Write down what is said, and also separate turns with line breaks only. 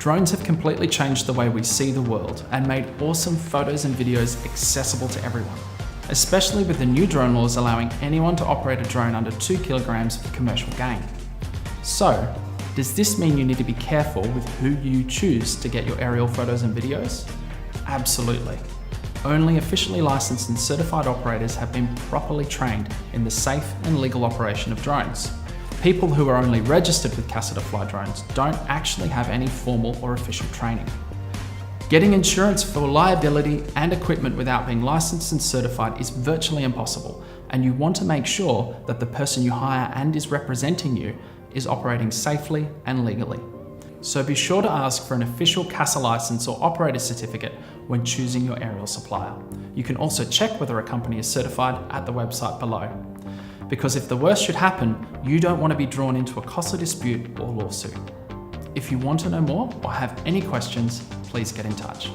Drones have completely changed the way we see the world and made awesome photos and videos accessible to everyone, especially with the new drone laws allowing anyone to operate a drone under 2 kilograms for commercial gain. So, does this mean you need to be careful with who you choose to get your aerial photos and videos? Absolutely. Only officially licensed and certified operators have been properly trained in the safe and legal operation of drones. People who are only registered with CASA to fly drones don't actually have any formal or official training. Getting insurance for liability and equipment without being licensed and certified is virtually impossible, and you want to make sure that the person you hire and is representing you is operating safely and legally. So be sure to ask for an official CASA license or operator certificate when choosing your aerial supplier. You can also check whether a company is certified at the website below. Because if the worst should happen, you don't want to be drawn into a costly dispute or lawsuit. If you want to know more or have any questions, please get in touch.